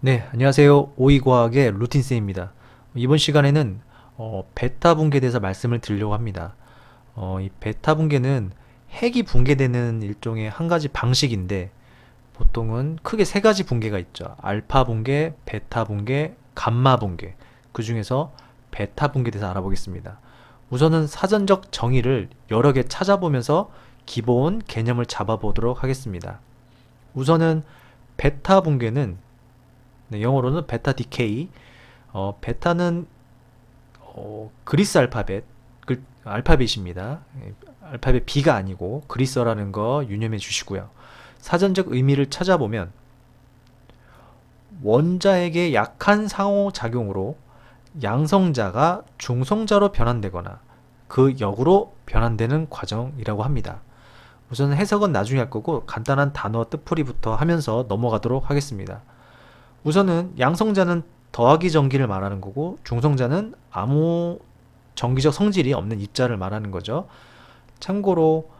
네, 안녕하세요. 오이과학의 루틴쌤입니다. 이번 시간에는 베타 붕괴에 대해서 말씀을 드리려고 합니다. 이 베타 붕괴는 핵이 붕괴되는 일종의 한 가지 방식인데 보통은 크게 세 가지 붕괴가 있죠. 알파 붕괴, 베타 붕괴, 감마 붕괴. 그 중에서 베타 붕괴에 대해서 알아보겠습니다. 우선은 사전적 정의를 여러 개 찾아보면서 기본 개념을 잡아보도록 하겠습니다. 우선은 베타 붕괴는 네, 영어로는 베타 디케이. 베타는 그리스 알파벳입니다. 알파벳 B가 아니고 그리스어라는 거 유념해 주시고요. 사전적 의미를 찾아보면 원자에게 약한 상호작용으로 양성자가 중성자로 변환되거나 그 역으로 변환되는 과정이라고 합니다. 우선 해석은 나중에 할 거고 간단한 단어 뜻풀이부터 하면서 넘어가도록 하겠습니다. 우선은 양성자는 더하기 전기를 말하는 거고 중성자는 아무 전기적 성질이 없는 입자를 말하는 거죠. 참고로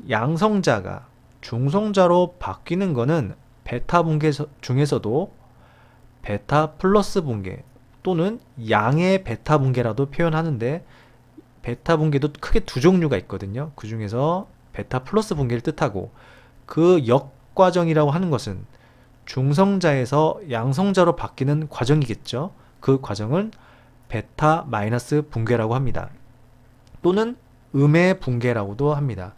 양성자가 중성자로 바뀌는 거는 베타 붕괴 중에서도 베타 플러스 붕괴 또는 양의 베타 붕괴라도 표현하는데 베타 붕괴도 크게 두 종류가 있거든요. 그 중에서 베타 플러스 붕괴를 뜻하고 그 역과정이라고 하는 것은 중성자에서 양성자로 바뀌는 과정이겠죠. 그 과정은 베타 마이너스 붕괴라고 합니다. 또는 음의 붕괴라고도 합니다.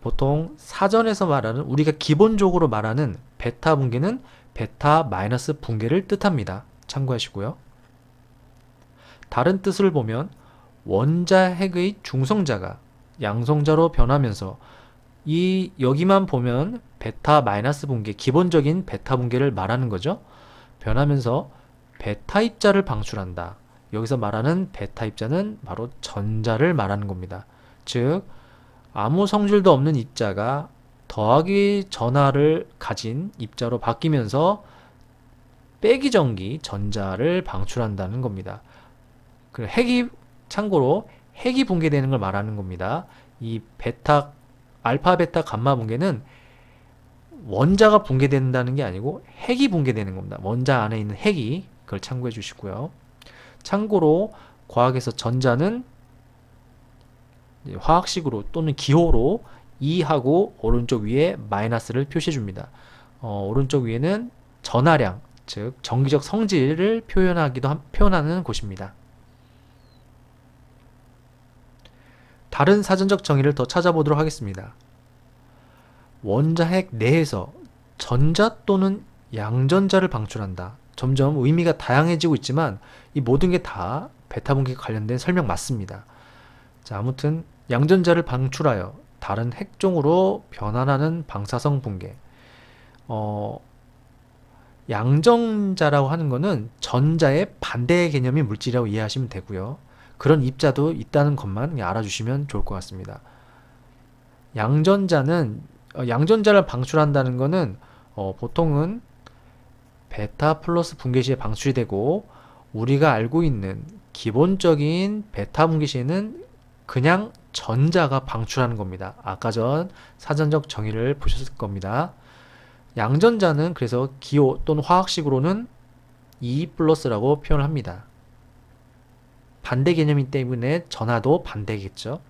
보통 사전에서 말하는 우리가 기본적으로 말하는 베타 붕괴는 베타 마이너스 붕괴를 뜻합니다. 참고하시고요. 다른 뜻을 보면 원자 핵의 중성자가 양성자로 변하면서 이 여기만 보면 베타 마이너스 붕괴, 기본적인 베타 붕괴를 말하는 거죠. 변하면서 베타 입자를 방출한다. 여기서 말하는 베타 입자는 바로 전자를 말하는 겁니다. 즉 아무 성질도 없는 입자가 더하기 전하를 가진 입자로 바뀌면서 빼기 전기 전자를 방출한다는 겁니다. 핵이 참고로 핵이 붕괴되는 걸 말하는 겁니다. 이 베타 알파 베타 감마 붕괴는 원자가 붕괴된다는 게 아니고 핵이 붕괴되는 겁니다. 원자 안에 있는 핵이 그걸 참고해 주시고요. 참고로 과학에서 전자는 화학식으로 또는 기호로 2하고 오른쪽 위에 마이너스를 표시해 줍니다. 오른쪽 위에는 전하량, 즉 전기적 성질을 표현하는 곳입니다. 다른 사전적 정의를 더 찾아보도록 하겠습니다. 원자핵 내에서 전자 또는 양전자를 방출한다. 점점 의미가 다양해지고 있지만 이 모든 게 다 베타 붕괴에 관련된 설명 맞습니다. 자, 아무튼 양전자를 방출하여 다른 핵종으로 변환하는 방사성 붕괴. 양전자라고 하는 거는 전자의 반대 개념의 물질이라고 이해하시면 되고요. 그런 입자도 있다는 것만 알아주시면 좋을 것 같습니다. 양전자를 방출한다는 것은 보통은 베타 플러스 붕괴 시에 방출이 되고 우리가 알고 있는 기본적인 베타 붕괴 시에는 그냥 전자가 방출하는 겁니다. 아까 전 사전적 정의를 보셨을 겁니다. 양전자는 그래서 기호 또는 화학식으로는 2 플러스라고 표현을 합니다. 반대 개념이기 때문에 전하도 반대겠죠.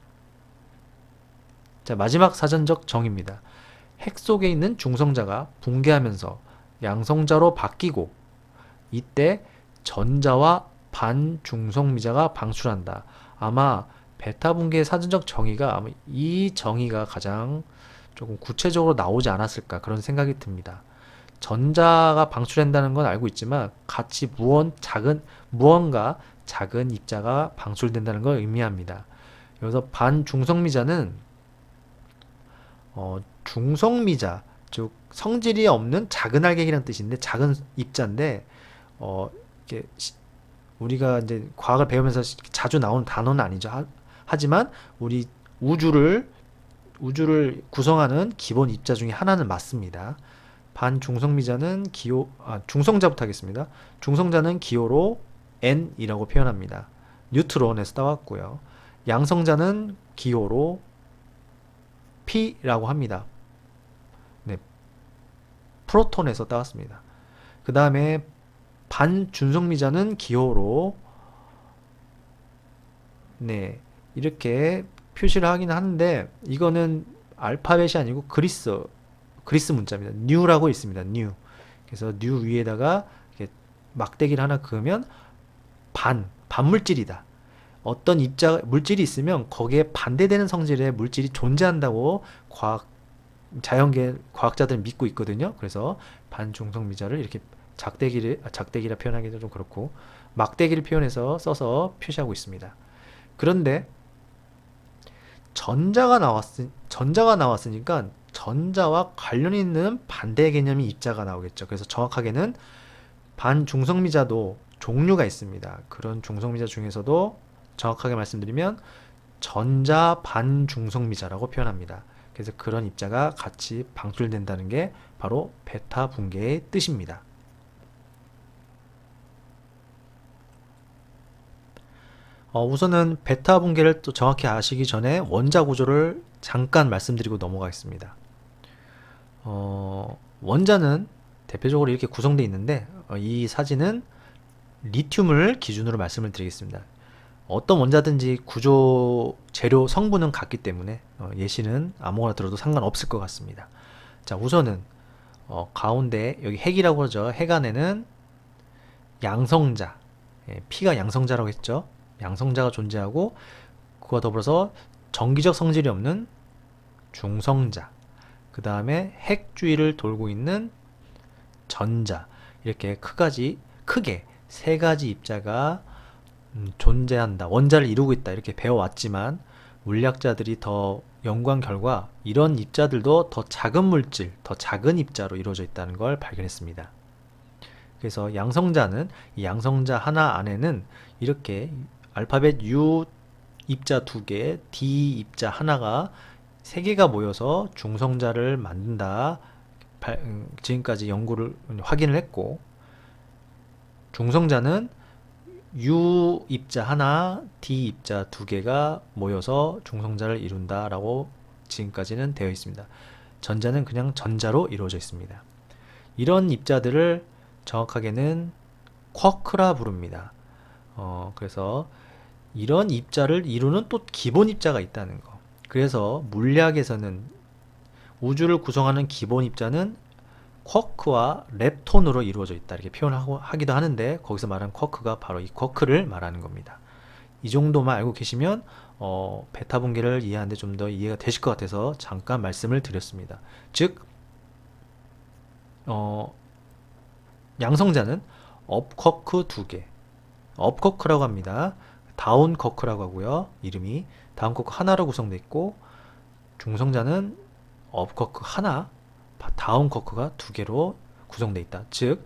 자, 마지막 사전적 정의입니다. 핵 속에 있는 중성자가 붕괴하면서 양성자로 바뀌고 이때 전자와 반중성미자가 방출한다. 아마 베타 붕괴의 사전적 정의가 아마 이 정의가 가장 조금 구체적으로 나오지 않았을까 그런 생각이 듭니다. 전자가 방출한다는 건 알고 있지만 같이 무언가 작은 입자가 방출된다는 걸 의미합니다. 여기서 반중성미자는 중성미자, 즉 성질이 없는 작은 알갱이라는 뜻인데 작은 입자인데 이렇게 우리가 이제 과학을 배우면서 자주 나오는 단어는 아니죠. 하지만 우리 우주를 구성하는 기본 입자 중에 하나는 맞습니다. 반중성미자는 중성자부터 하겠습니다. 중성자는 기호로 N이라고 표현합니다. 뉴트론에서 따왔고요. 양성자는 기호로 P라고 합니다. 네, 프로톤에서 따왔습니다. 그 다음에 반준성미자는 기호로 네, 이렇게 표시를 하긴 하는데 이거는 알파벳이 아니고 그리스 문자입니다. new라고 있습니다. new. 그래서 new 위에다가 이렇게 막대기를 하나 그으면 반물질이다. 어떤 물질이 있으면 거기에 반대되는 성질의 물질이 존재한다고 자연계 과학자들은 믿고 있거든요. 그래서 반중성미자를 이렇게 작대기라 표현하기도 좀 그렇고 막대기를 표현해서 써서 표시하고 있습니다. 그런데 전자가 나왔으니까 전자와 관련 있는 반대 개념이 입자가 나오겠죠. 그래서 정확하게는 반중성미자도 종류가 있습니다. 그런 중성미자 중에서도 정확하게 말씀드리면 전자 반중성미자라고 표현합니다. 그래서 그런 입자가 같이 방출된다는 게 바로 베타 붕괴의 뜻입니다. 우선은 베타 붕괴를 또 정확히 아시기 전에 원자 구조를 잠깐 말씀드리고 넘어가겠습니다. 원자는 대표적으로 이렇게 구성되어 있는데 이 사진은 리튬을 기준으로 말씀을 드리겠습니다. 어떤 원자든지 구조, 재료, 성분은 같기 때문에 예시는 아무거나 들어도 상관없을 것 같습니다. 자, 우선은 가운데 여기 핵이라고 하죠. 핵 안에는 양성자, P가 양성자라고 했죠. 양성자가 존재하고 그와 더불어서 정기적 성질이 없는 중성자, 그 다음에 핵 주위를 돌고 있는 전자, 이렇게 크게 세 가지 입자가 존재한다, 원자를 이루고 있다, 이렇게 배워왔지만 물리학자들이 더 연구한 결과 이런 입자들도 더 작은 물질, 더 작은 입자로 이루어져 있다는 걸 발견했습니다. 그래서 양성자는 이 양성자 하나 안에는 이렇게 알파벳 U 입자 2개, D 입자 하나가 3개가 모여서 중성자를 만든다. 지금까지 확인을 했고, 중성자는 U 입자 하나, D 입자 2개가 모여서 중성자를 이룬다 라고 지금까지는 되어 있습니다. 전자는 그냥 전자로 이루어져 있습니다. 이런 입자들을 정확하게는 쿼크라 부릅니다. 그래서 이런 입자를 이루는 또 기본 입자가 있다는 거. 그래서 물리학에서는 우주를 구성하는 기본 입자는 쿼크와 렙톤으로 이루어져 있다, 이렇게 하기도 하는데 거기서 말하는 쿼크가 바로 이 쿼크를 말하는 겁니다. 이 정도만 알고 계시면 베타 붕괴를 이해하는데 좀 더 이해가 되실 것 같아서 잠깐 말씀을 드렸습니다. 즉 양성자는 업쿼크 2개, 업쿼크라고 합니다. 다운쿼크라고 하고요. 이름이 다운쿼크 하나로 구성되어 있고, 중성자는 업쿼크 하나, 다운쿼크가 2개로 구성되어 있다. 즉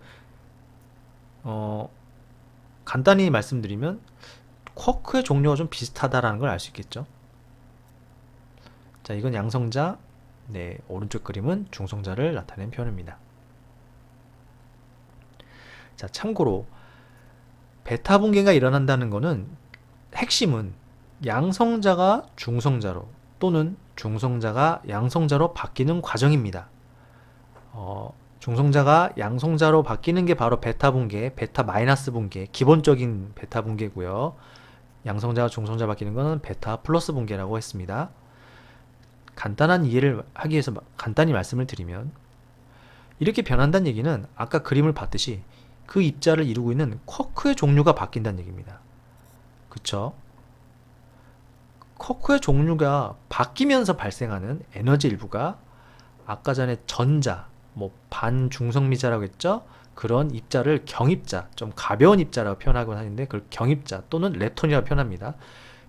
간단히 말씀드리면 쿼크의 종류가 좀 비슷하다라는 걸 알 수 있겠죠. 자, 이건 양성자, 네, 오른쪽 그림은 중성자를 나타낸 표현입니다. 자, 참고로 베타 붕괴가 일어난다는 것은 핵심은 양성자가 중성자로 또는 중성자가 양성자로 바뀌는 과정입니다. 중성자가 양성자로 바뀌는 게 바로 베타 붕괴, 베타 마이너스 붕괴, 기본적인 베타 붕괴고요. 양성자가 중성자 바뀌는 것은 베타 플러스 붕괴라고 했습니다. 간단한 이해를 하기 위해서 간단히 말씀을 드리면, 이렇게 변한다는 얘기는 아까 그림을 봤듯이 그 입자를 이루고 있는 쿼크의 종류가 바뀐다는 얘기입니다. 그쵸? 쿼크의 종류가 바뀌면서 발생하는 에너지 일부가 아까 전에 전자, 반중성미자라고 했죠? 그런 입자를 경입자, 좀 가벼운 입자라고 표현하곤 하는데 그걸 경입자 또는 렙톤이라고 표현합니다.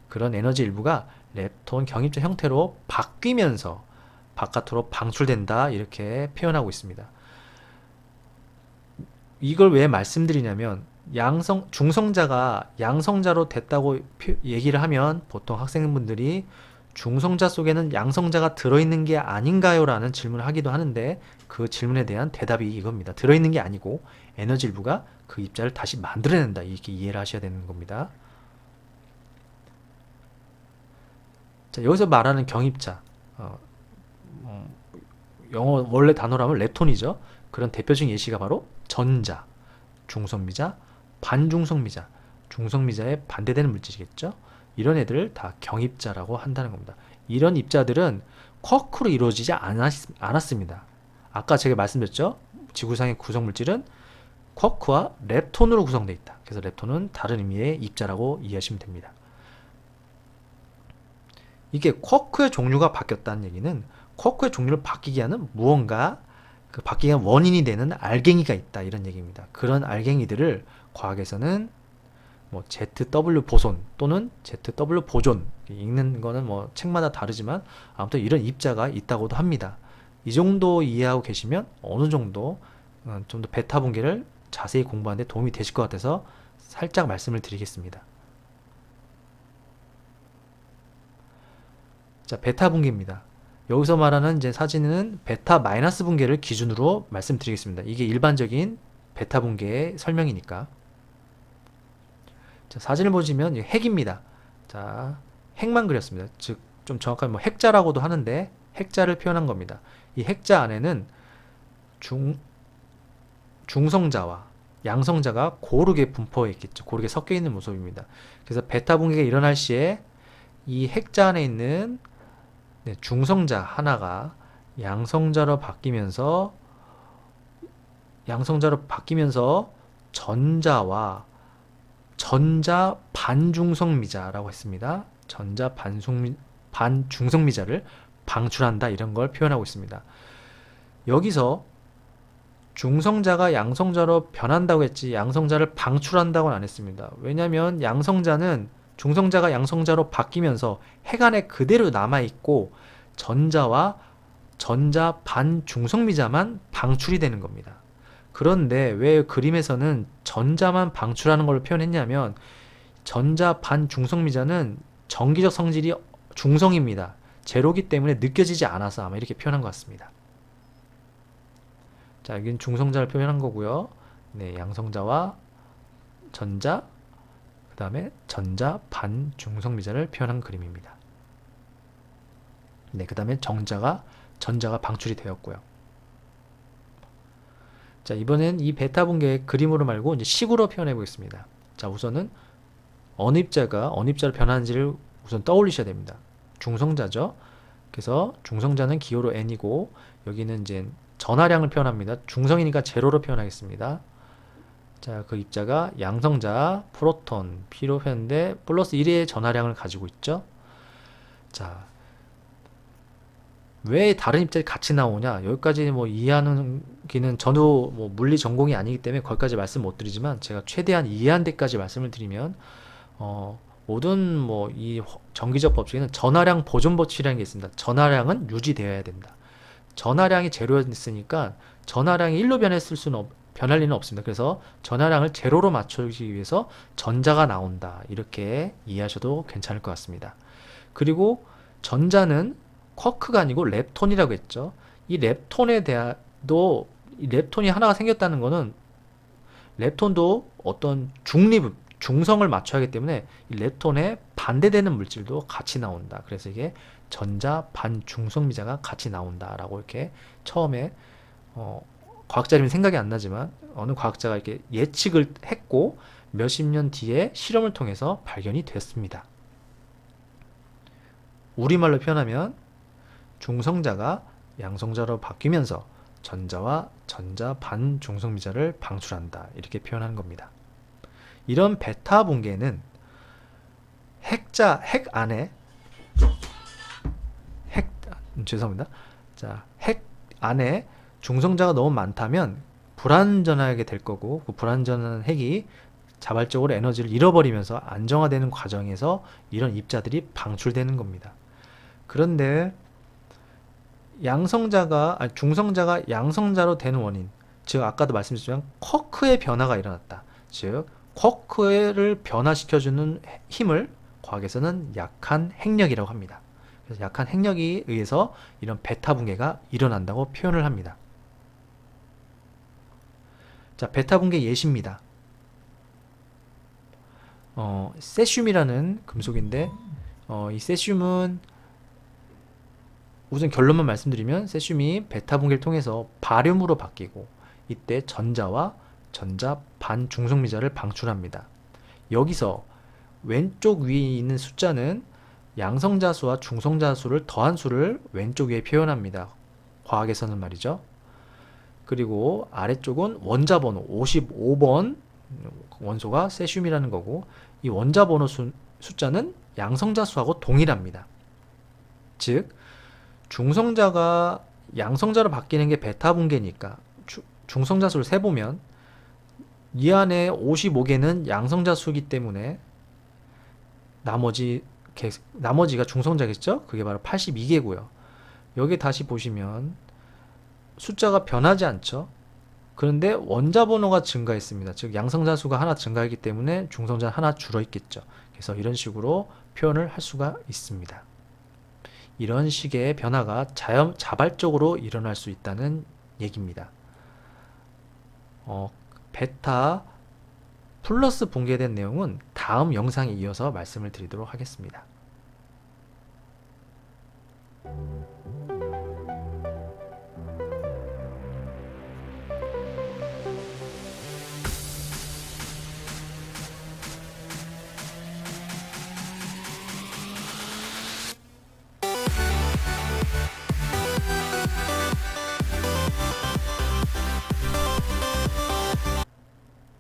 그런 에너지 일부가 렙톤 경입자 형태로 바뀌면서 바깥으로 방출된다, 이렇게 표현하고 있습니다. 이걸 왜 말씀드리냐면, 중성자가 양성자로 됐다고 얘기를 하면 보통 학생분들이 중성자 속에는 양성자가 들어있는 게 아닌가요? 라는 질문을 하기도 하는데 그 질문에 대한 대답이 이겁니다. 들어있는 게 아니고 에너지 일부가 그 입자를 다시 만들어낸다, 이렇게 이해를 하셔야 되는 겁니다. 자, 여기서 말하는 경입자, 영어 원래 단어로 하면 렙톤이죠. 그런 대표적인 예시가 바로 전자, 중성미자, 반중성미자, 중성미자에 반대되는 물질이겠죠. 이런 애들을 다 경입자라고 한다는 겁니다. 이런 입자들은 쿼크로 이루어지지 않았습니다. 아까 제가 말씀드렸죠. 지구상의 구성물질은 쿼크와 렙톤으로 구성되어 있다. 그래서 렙톤은 다른 의미의 입자라고 이해하시면 됩니다. 이게 쿼크의 종류가 바뀌었다는 얘기는 쿼크의 종류를 바뀌게 하는 무언가, 그 바뀌게 하는 원인이 되는 알갱이가 있다, 이런 얘기입니다. 그런 알갱이들을 과학에서는 뭐 ZW 보손 또는 ZW 보존, 읽는 거는 뭐 책마다 다르지만 아무튼 이런 입자가 있다고도 합니다. 이 정도 이해하고 계시면 어느 정도 좀 더 베타 분계를 자세히 공부하는 데 도움이 되실 것 같아서 살짝 말씀을 드리겠습니다. 자, 베타 분계입니다. 여기서 말하는 이제 사진은 베타 마이너스 분계를 기준으로 말씀드리겠습니다. 이게 일반적인 베타 분계의 설명이니까. 자, 사진을 보시면 이게 핵입니다. 자, 핵만 그렸습니다. 즉, 좀 정확하게 뭐 핵자라고도 하는데 핵자를 표현한 겁니다. 이 핵자 안에는 중성자와 양성자가 고르게 분포해 있겠죠. 고르게 섞여 있는 모습입니다. 그래서 베타 분계가 일어날 시에 이 핵자 안에 있는 중성자 하나가 양성자로 바뀌면서 전자와 전자 반중성미자라고 했습니다. 전자 반중성미자를 방출한다, 이런 걸 표현하고 있습니다. 여기서 중성자가 양성자로 변한다고 했지 양성자를 방출한다고는 안 했습니다. 왜냐하면 중성자가 양성자로 바뀌면서 핵 안에 그대로 남아있고 전자와 전자 반중성미자만 방출이 되는 겁니다. 그런데 왜 그림에서는 전자만 방출하는 걸로 표현했냐면 전자 반중성미자는 전기적 성질이 중성입니다. 제로기 때문에 느껴지지 않아서 아마 이렇게 표현한 것 같습니다. 자, 여기는 중성자를 표현한 거고요. 네, 양성자와 전자, 그 다음에 전자 반중성미자를 표현한 그림입니다. 네, 그 다음에 전자가 방출이 되었고요. 자, 이번엔 이 베타 분계 그림으로 말고 이제 식으로 표현해 보겠습니다. 자, 우선은 어느 입자를 변하는지를 우선 떠올리셔야 됩니다. 중성자죠. 그래서 중성자는 기호로 N이고 여기는 이제 전하량을 표현합니다. 중성이니까 제로로 표현하겠습니다. 자, 그 입자가 양성자 프로톤 P로 표현돼 플러스 1의 전하량을 가지고 있죠. 자, 왜 다른 입자들이 같이 나오냐? 여기까지 뭐 이해하는 기는 저도 뭐 물리 전공이 아니기 때문에 거기까지 말씀 못 드리지만 제가 최대한 이해한 데까지 말씀을 드리면 모든 뭐 이 전기적 법칙에는 전하량 보존 법칙이라는 게 있습니다. 전하량은 유지되어야 된다. 전하량이 제로였으니까 전하량이 1로 변할 리는 없습니다. 그래서 전하량을 제로로 맞추기 위해서 전자가 나온다, 이렇게 이해하셔도 괜찮을 것 같습니다. 그리고 전자는 쿼크가 아니고 렙톤이라고 했죠. 이 렙톤이 하나가 생겼다는 거는 렙톤도 어떤 중성을 맞춰야 하기 때문에 이 렙톤에 반대되는 물질도 같이 나온다. 그래서 이게 전자 반중성미자가 같이 나온다라고 이렇게 처음에 과학자 이름이 생각이 안 나지만 어느 과학자가 이렇게 예측을 했고 몇십 년 뒤에 실험을 통해서 발견이 됐습니다. 우리말로 표현하면 중성자가 양성자로 바뀌면서 전자와 전자 반중성미자를 방출한다, 이렇게 표현하는 겁니다. 이런 베타 분계는 핵 안에 중성자가 너무 많다면 불안전하게 될 거고 그 불안전한 핵이 자발적으로 에너지를 잃어버리면서 안정화되는 과정에서 이런 입자들이 방출되는 겁니다. 그런데 중성자가 양성자로 되는 원인, 즉 아까도 말씀드렸지만 쿼크의 변화가 일어났다. 즉 쿼크를 변화시켜주는 힘을 과학에서는 약한 핵력이라고 합니다. 그래서 약한 핵력에 의해서 이런 베타 분계가 일어난다고 표현을 합니다. 자, 베타 분계 예시입니다. 세슘이라는 금속인데 이 세슘은 우선 결론만 말씀드리면 세슘이 베타 분계를 통해서 바륨으로 바뀌고 이때 전자와 전자 반중성미자를 방출합니다. 여기서 왼쪽 위에 있는 숫자는 양성자수와 중성자수를 더한 수를 왼쪽 위에 표현합니다. 과학에서는 말이죠. 그리고 아래쪽은 원자 번호 55번 원소가 세슘이라는 거고, 이 원자 번호 숫자는 양성자수하고 동일합니다. 즉 중성자가 양성자로 바뀌는 게 베타 분계니까 중성자수를 세보면 이 안에 55개는 양성자수이기 때문에 나머지가 중성자겠죠? 그게 바로 82개고요. 여기 다시 보시면 숫자가 변하지 않죠? 그런데 원자 번호가 증가했습니다. 즉 양성자수가 하나 증가했기 때문에 중성자는 하나 줄어있겠죠. 그래서 이런 식으로 표현을 할 수가 있습니다. 이런 식의 변화가 자발적으로 일어날 수 있다는 얘기입니다. 베타 플러스 붕괴된 내용은 다음 영상에 이어서 말씀을 드리도록 하겠습니다.